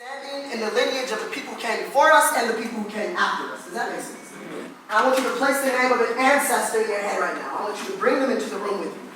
Standing in the lineage of the people who came before us and the people who came after us. Does that make sense? I want you to place the name of an ancestor in your head right now. I want you to bring them into the room with you.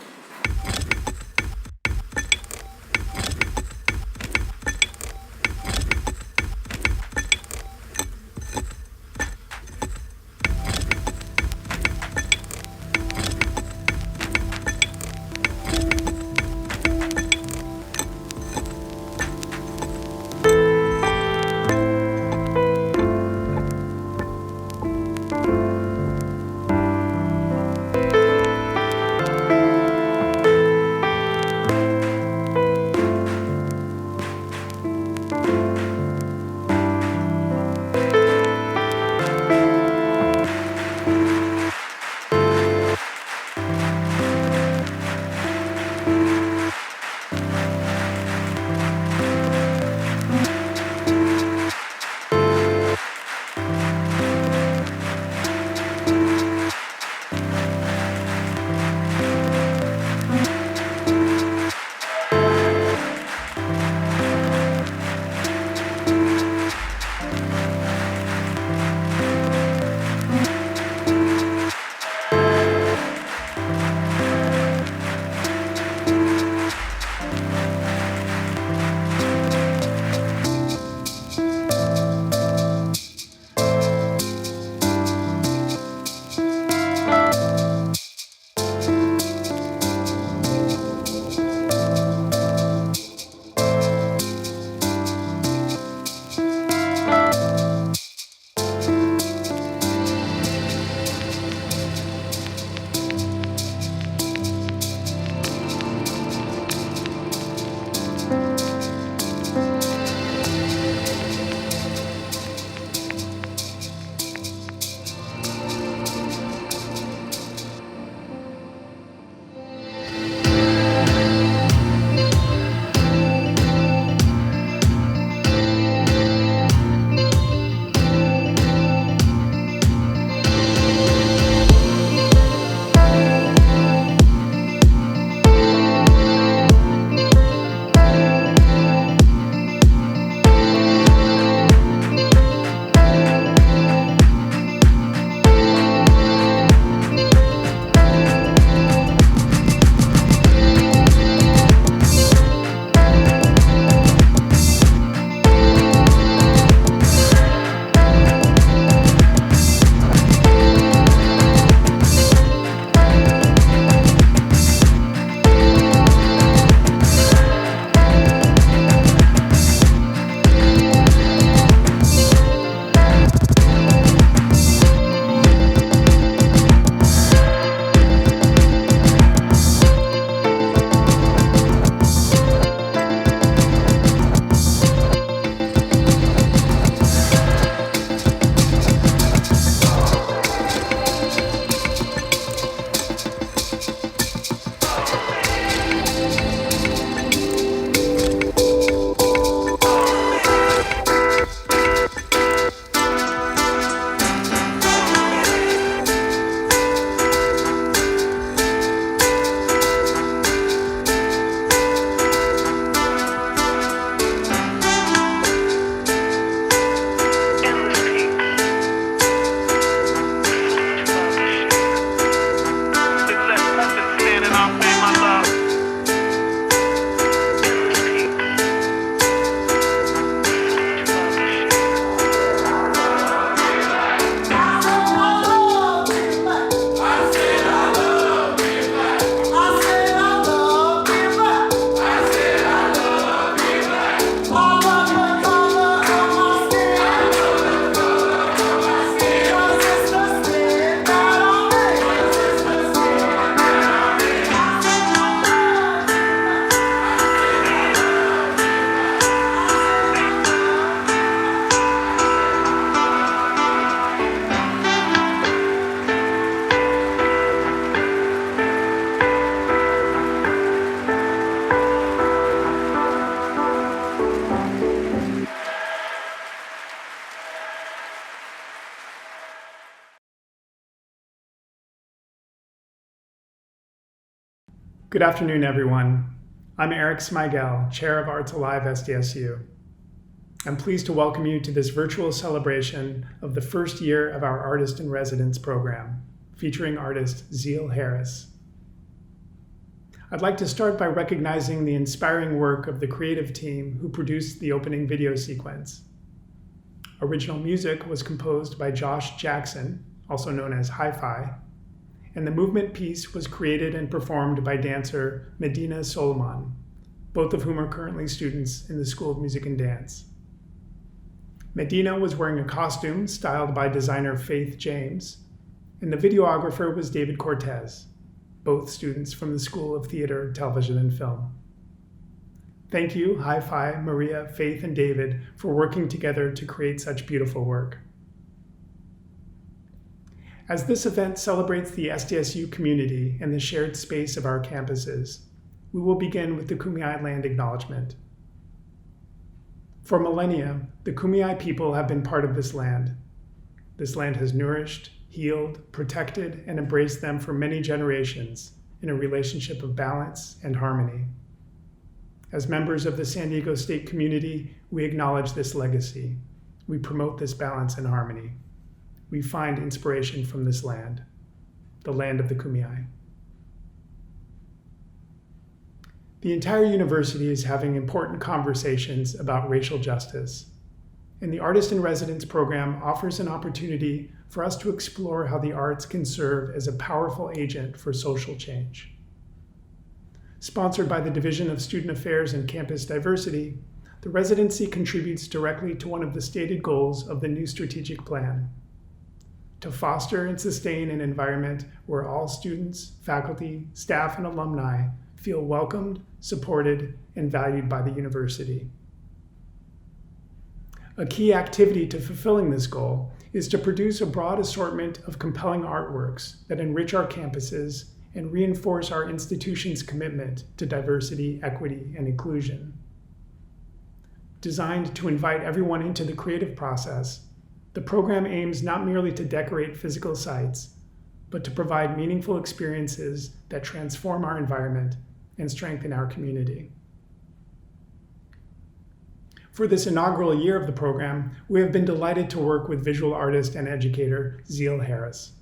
Good afternoon, everyone. I'm Eric Smigel, Chair of Arts Alive SDSU. I'm pleased to welcome you to this virtual celebration of the first year of our Artist in Residence program, featuring artist Zeal Harris. I'd like to start by recognizing the inspiring work of the creative team who produced the opening video sequence. Original music was composed by Josh Jackson, also known as Hi-Fi, and the movement piece was created and performed by dancer Medinat Sulaiman, both of whom are currently students in the School of Music and Dance. Medina was wearing a costume styled by designer Faith James, and the videographer was David Cortez, both students from the School of Theater, Television, and Film. Thank you, Hi-Fi, Maria, Faith, and David, for working together to create such beautiful work. As this event celebrates the SDSU community and the shared space of our campuses, we will begin with the Kumi land acknowledgement. For millennia, the Kumi people have been part of this land. This land has nourished, healed, protected, and embraced them for many generations in a relationship of balance and harmony. As members of the San Diego State community, we acknowledge this legacy. We promote this balance and harmony. We find inspiration from this land, the land of the Kumi. The entire university is having important conversations about racial justice, and the Artist in Residence program offers an opportunity for us to explore how the arts can serve as a powerful agent for social change. Sponsored by the Division of Student Affairs and Campus Diversity, the residency contributes directly to one of the stated goals of the new strategic plan: to foster and sustain an environment where all students, faculty, staff, and alumni feel welcomed, supported, and valued by the university. A key activity to fulfilling this goal is to produce a broad assortment of compelling artworks that enrich our campuses and reinforce our institution's commitment to diversity, equity, and inclusion. Designed to invite everyone into the creative process, the program aims not merely to decorate physical sites, but to provide meaningful experiences that transform our environment and strengthen our community. For this inaugural year of the program, we have been delighted to work with visual artist and educator Zeal Harris.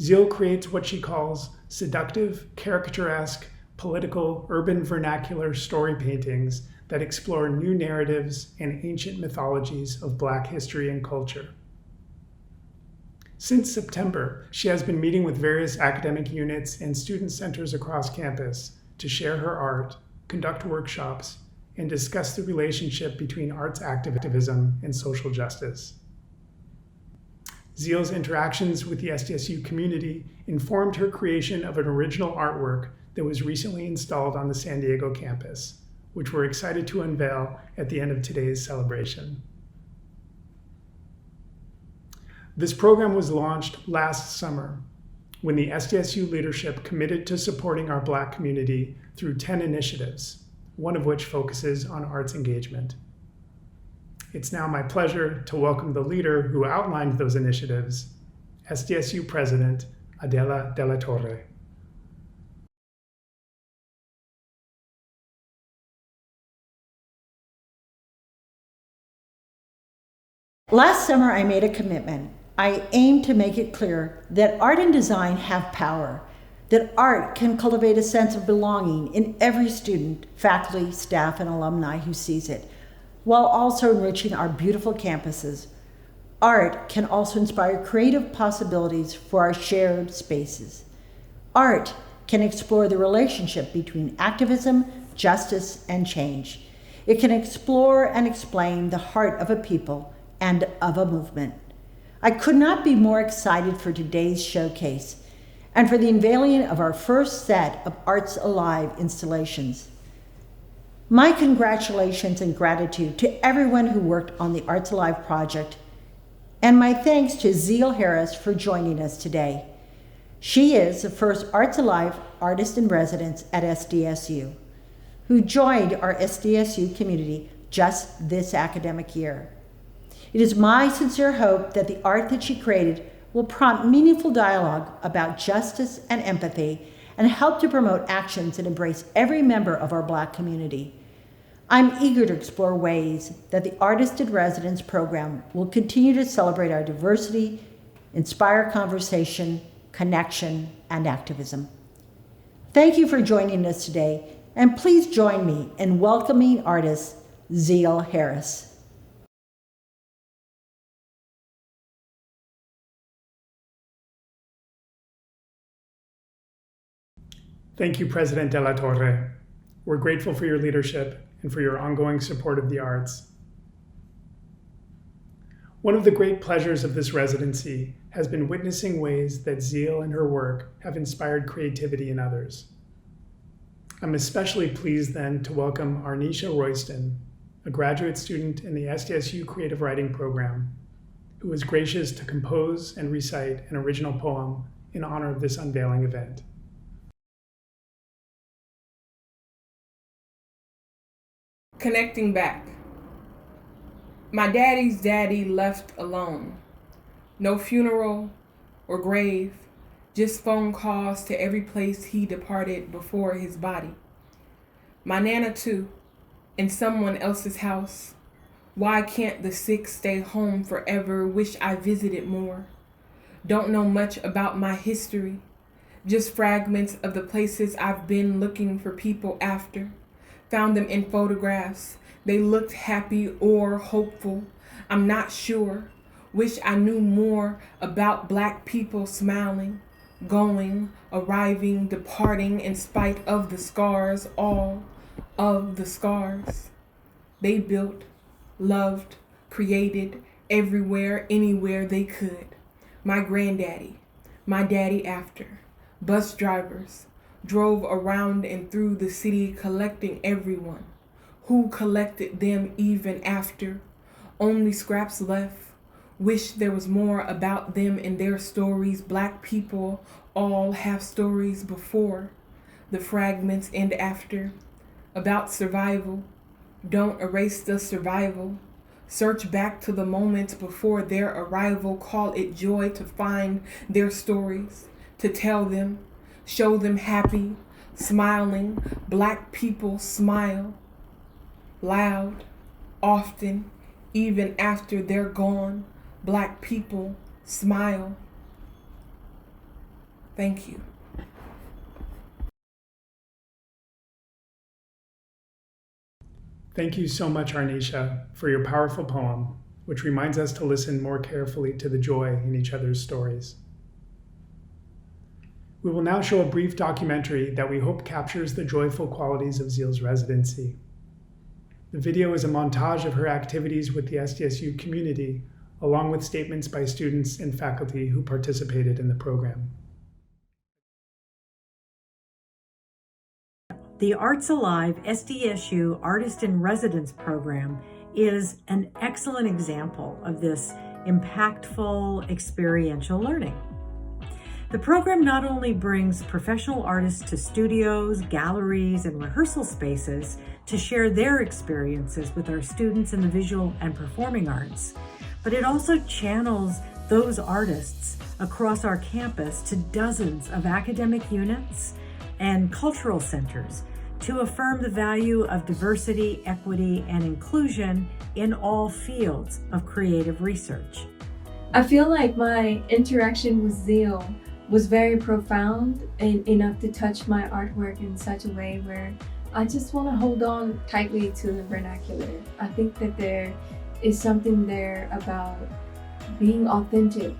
Zeal creates what she calls seductive, caricaturesque, political, urban vernacular story paintings that explore new narratives and ancient mythologies of Black history and culture. Since September, she has been meeting with various academic units and student centers across campus to share her art, conduct workshops, and discuss the relationship between arts activism and social justice. Zeal's interactions with the SDSU community informed her creation of an original artwork that was recently installed on the San Diego campus, which we're excited to unveil at the end of today's celebration. This program was launched last summer when the SDSU leadership committed to supporting our Black community through 10 initiatives, one of which focuses on arts engagement. It's now my pleasure to welcome the leader who outlined those initiatives, SDSU President Adela Deletore. Last summer, I made a commitment. I aimed to make it clear that art and design have power, that art can cultivate a sense of belonging in every student, faculty, staff, and alumni who sees it, while also enriching our beautiful campuses. Art can also inspire creative possibilities for our shared spaces. Art can explore the relationship between activism, justice, and change. It can explore and explain the heart of a people and of a movement. I could not be more excited for today's showcase and for the unveiling of our first set of Arts Alive installations. My congratulations and gratitude to everyone who worked on the Arts Alive project, and my thanks to Zeal Harris for joining us today. She is the first Arts Alive Artist in Residence at SDSU, who joined our SDSU community just this academic year. It is my sincere hope that the art that she created will prompt meaningful dialogue about justice and empathy and help to promote actions that embrace every member of our Black community. I'm eager to explore ways that the Artist in Residence program will continue to celebrate our diversity, inspire conversation, connection, and activism. Thank you for joining us today, and please join me in welcoming artist Zeal Harris. Thank you, President Deletore. We're grateful for your leadership and for your ongoing support of the arts. One of the great pleasures of this residency has been witnessing ways that Zeal and her work have inspired creativity in others. I'm especially pleased then to welcome Arnisha Royston, a graduate student in the SDSU Creative Writing Program, who was gracious to compose and recite an original poem in honor of this unveiling event. Connecting back. My daddy's daddy left alone. No funeral or grave, just phone calls to every place he departed before his body. My nana too, in someone else's house. Why can't the sick stay home forever? Wish I visited more. Don't know much about my history, just fragments of the places I've been looking for people after. Found them in photographs. They looked happy or hopeful. I'm not sure. Wish I knew more about Black people smiling, going, arriving, departing in spite of the scars, all of the scars. They built, loved, created everywhere, anywhere they could. My granddaddy, my daddy after, bus drivers, drove around and through the city collecting everyone. Who collected them even after? Only scraps left. Wish there was more about them and their stories. Black people all have stories before the fragments and after. About survival. Don't erase the survival. Search back to the moments before their arrival. Call it joy to find their stories, to tell them. Show them happy, smiling. Black people smile loud, often, even after they're gone. Black people smile. Thank you. Thank you so much, Arnisha, for your powerful poem, which reminds us to listen more carefully to the joy in each other's stories. We will now show a brief documentary that we hope captures the joyful qualities of Zeal's residency. The video is a montage of her activities with the SDSU community, along with statements by students and faculty who participated in the program. The Arts Alive SDSU Artist in Residence program is an excellent example of this impactful experiential learning. The program not only brings professional artists to studios, galleries, and rehearsal spaces to share their experiences with our students in the visual and performing arts, but it also channels those artists across our campus to dozens of academic units and cultural centers to affirm the value of diversity, equity, and inclusion in all fields of creative research. I feel like my interaction with Zeal was very profound and enough to touch my artwork in such a way where I just want to hold on tightly to the vernacular. I think that there is something there about being authentic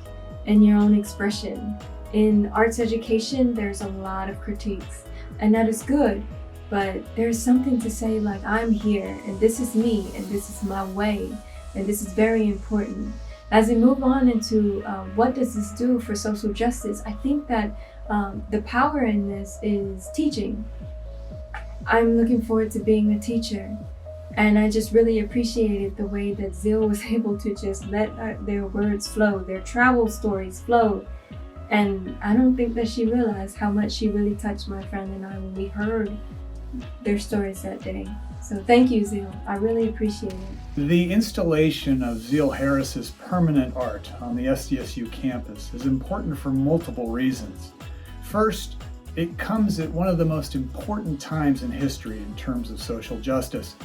in your own expression. In arts education, there's a lot of critiques, and that is good, but there's something to say like, I'm here, and this is me, and this is my way, and this is very important. As we move on into what does this do for social justice, I think that the power in this is teaching. I'm looking forward to being a teacher, and I just really appreciated the way that Zeal was able to just let their words flow, their travel stories flow. And I don't think that she realized how much she really touched my friend and I when we heard their stories that day. So thank you, Zeal. I really appreciate it. The installation of Zeal Harris's permanent art on the SDSU campus is important for multiple reasons. First, it comes at one of the most important times in history in terms of social justice.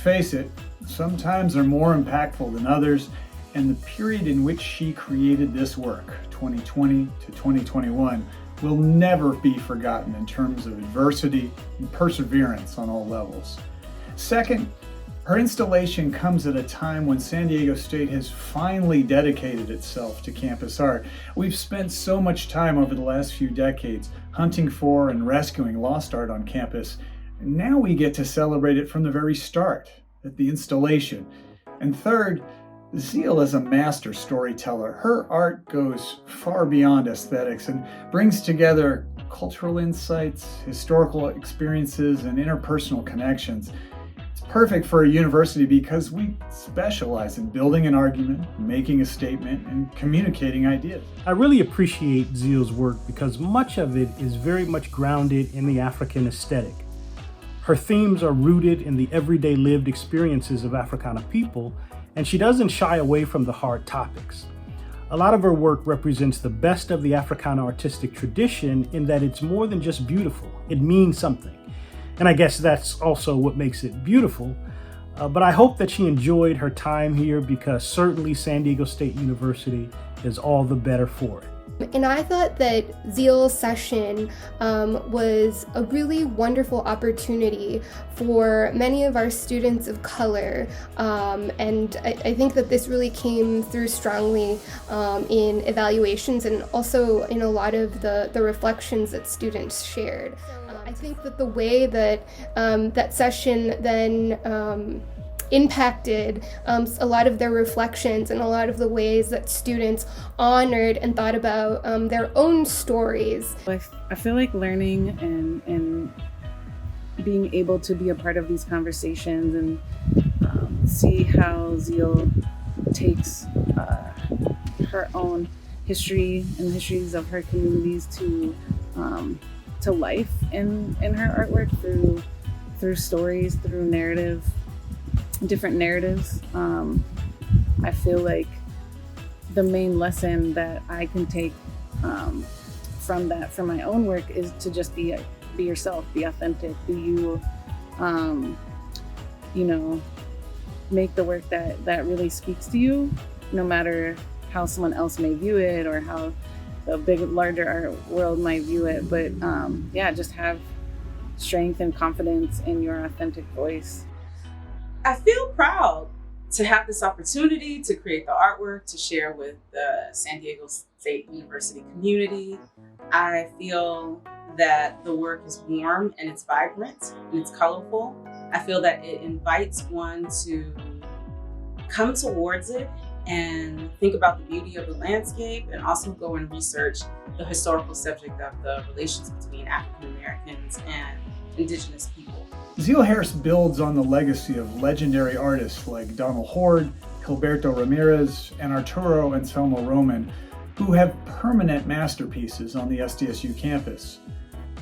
Face it, sometimes they're more impactful than others, and the period in which she created this work, 2020 to 2021, will never be forgotten in terms of adversity and perseverance on all levels. Second, her installation comes at a time when San Diego State has finally dedicated itself to campus art. We've spent so much time over the last few decades hunting for and rescuing lost art on campus. Now we get to celebrate it from the very start, at the installation. And third, Zeal is a master storyteller. Her art goes far beyond aesthetics and brings together cultural insights, historical experiences, and interpersonal connections. It's perfect for a university because we specialize in building an argument, making a statement, and communicating ideas. I really appreciate Zeal's work because much of it is very much grounded in the African aesthetic. Her themes are rooted in the everyday lived experiences of Africana people, and she doesn't shy away from the hard topics. A lot of her work represents the best of the Africana artistic tradition in that it's more than just beautiful, it means something. And I guess that's also what makes it beautiful. But I hope that she enjoyed her time here because certainly San Diego State University is all the better for it. And I thought that Zeal's session was a really wonderful opportunity for many of our students of color. And I think that this really came through strongly in evaluations and also in a lot of the reflections that students shared. I think that the way that that session then impacted a lot of their reflections and a lot of the ways that students honored and thought about their own stories. I feel like learning and being able to be a part of these conversations and see how Zeal takes her own history and the histories of her communities to life in her artwork through stories, through narrative, different narratives. I feel like the main lesson that I can take from my own work is to just be yourself, be authentic, be you. Make the work that really speaks to you, no matter how someone else may view it or how the big, larger art world might view it. But just have strength and confidence in your authentic voice. I feel proud to have this opportunity to create the artwork to share with the San Diego State University community. I feel that the work is warm and it's vibrant and it's colorful. I feel that it invites one to come towards it and think about the beauty of the landscape and also go and research the historical subject of the relations between African Americans and Indigenous people. Zeal Harris builds on the legacy of legendary artists like Donald Hord, Gilberto Ramirez, and Arturo Anselmo Roman, who have permanent masterpieces on the SDSU campus.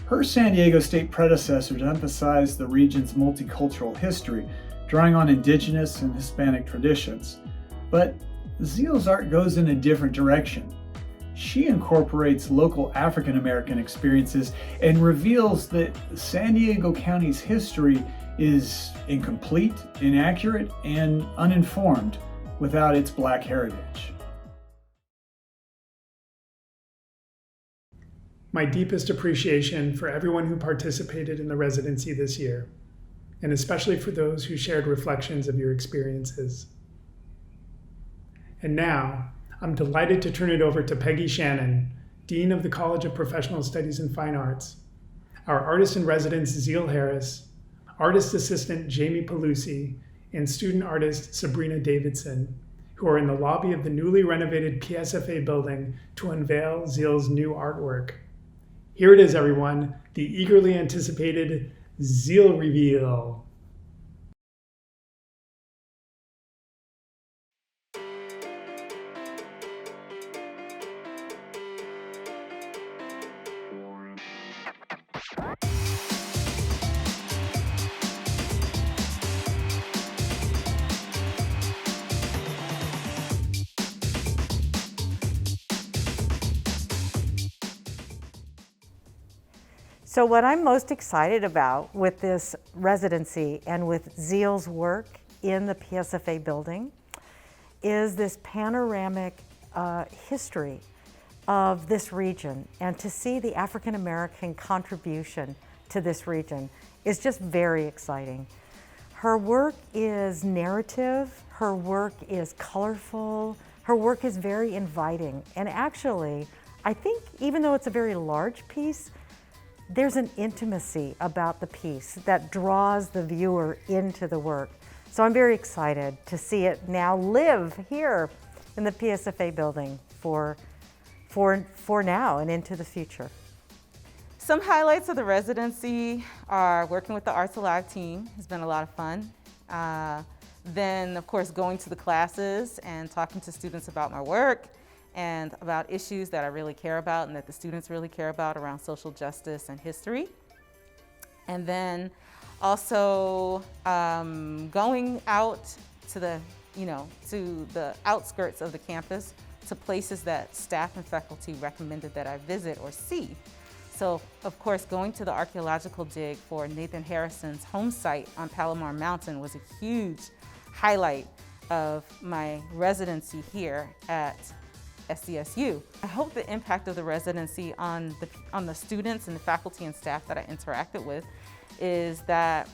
Her San Diego State predecessors emphasized the region's multicultural history, drawing on Indigenous and Hispanic traditions. But Zeal's art goes in a different direction. She incorporates local African American experiences and reveals that San Diego County's history is incomplete, inaccurate, and uninformed without its Black heritage. My deepest appreciation for everyone who participated in the residency this year, and especially for those who shared reflections of your experiences. And now, I'm delighted to turn it over to Peggy Shannon, Dean of the College of Professional Studies and Fine Arts, our artist in residence Zeal Harris, artist assistant Jamie Pelusi, and student artist Sabrina Davidson, who are in the lobby of the newly renovated PSFA building to unveil Zeal's new artwork. Here it is, everyone, the eagerly anticipated Zeal reveal. So what I'm most excited about with this residency and with Zeal's work in the PSFA building is this panoramic history of this region, and to see the African American contribution to this region is just very exciting. Her work is narrative, her work is colorful, her work is very inviting, and actually, I think even though it's a very large piece, there's an intimacy about the piece that draws the viewer into the work. So I'm very excited to see it now live here in the PSFA building for now and into the future. Some highlights of the residency are working with the Arts Alive team. It's been a lot of fun. Then, of course, going to the classes and talking to students about my work and about issues that I really care about and that the students really care about around social justice and history. And then also going out to the, to the outskirts of the campus, to places that staff and faculty recommended that I visit or see. So, of course, going to the archaeological dig for Nathan Harrison's home site on Palomar Mountain was a huge highlight of my residency here at SDSU. I hope the impact of the residency on the students and the faculty and staff that I interacted with is that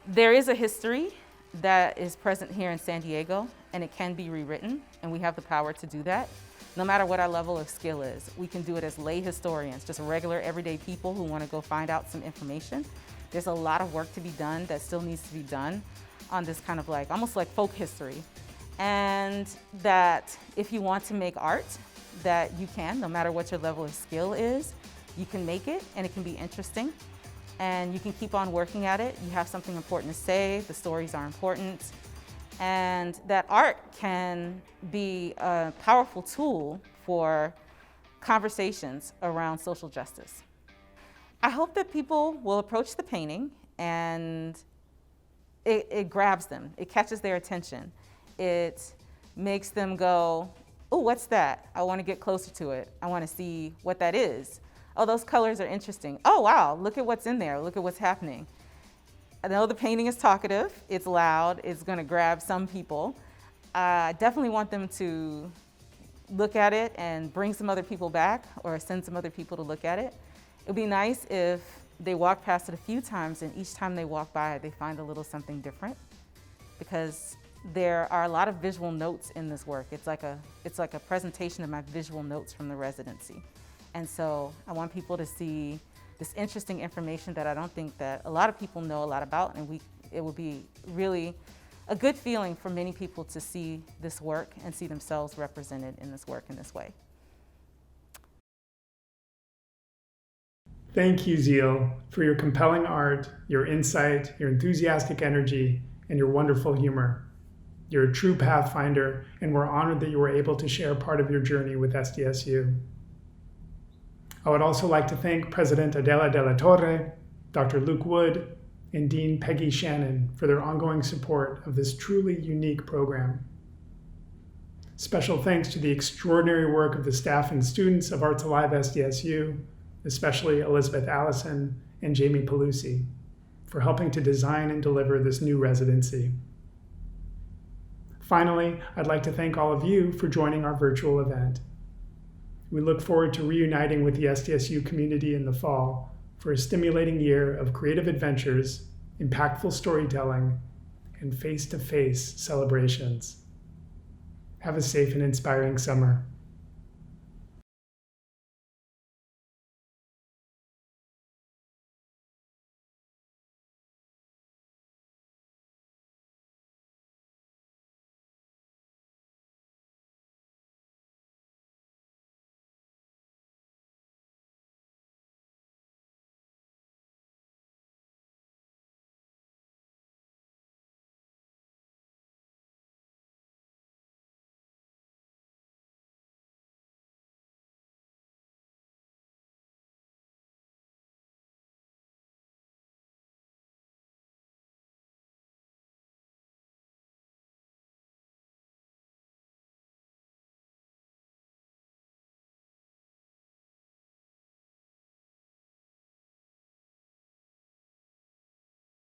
there is a history that is present here in San Diego, and it can be rewritten, and we have the power to do that. No matter what our level of skill is, we can do it as lay historians, just regular everyday people who want to go find out some information. There's a lot of work to be done that still needs to be done on this kind of almost like folk history. And that if you want to make art, that you can, no matter what your level of skill is, you can make it, and it can be interesting. And you can keep on working at it. You have something important to say, the stories are important, and that art can be a powerful tool for conversations around social justice. I hope that people will approach the painting and it grabs them, it catches their attention. It makes them go, oh, what's that? I want to get closer to it. I want to see what that is. Oh, those colors are interesting. Oh, wow, look at what's in there. Look at what's happening. I know the painting is talkative, it's loud, it's going to grab some people. I definitely want them to look at it and bring some other people back or send some other people to look at it. It would be nice if they walk past it a few times and each time they walk by it, they find a little something different, because there are a lot of visual notes in this work. It's like a presentation of my visual notes from the residency. And so I want people to see this interesting information that I don't think that a lot of people know a lot about, and it would be really a good feeling for many people to see this work and see themselves represented in this work in this way. Thank you, Zeal, for your compelling art, your insight, your enthusiastic energy, and your wonderful humor. You're a true pathfinder, and we're honored that you were able to share part of your journey with SDSU. I would also like to thank President Adela Deletore, Dr. Luke Wood, and Dean Peggy Shannon for their ongoing support of this truly unique program. Special thanks to the extraordinary work of the staff and students of Arts Alive SDSU, especially Elizabeth Allison and Jamie Pelusi, for helping to design and deliver this new residency. Finally, I'd like to thank all of you for joining our virtual event. We look forward to reuniting with the SDSU community in the fall for a stimulating year of creative adventures, impactful storytelling, and face-to-face celebrations. Have a safe and inspiring summer.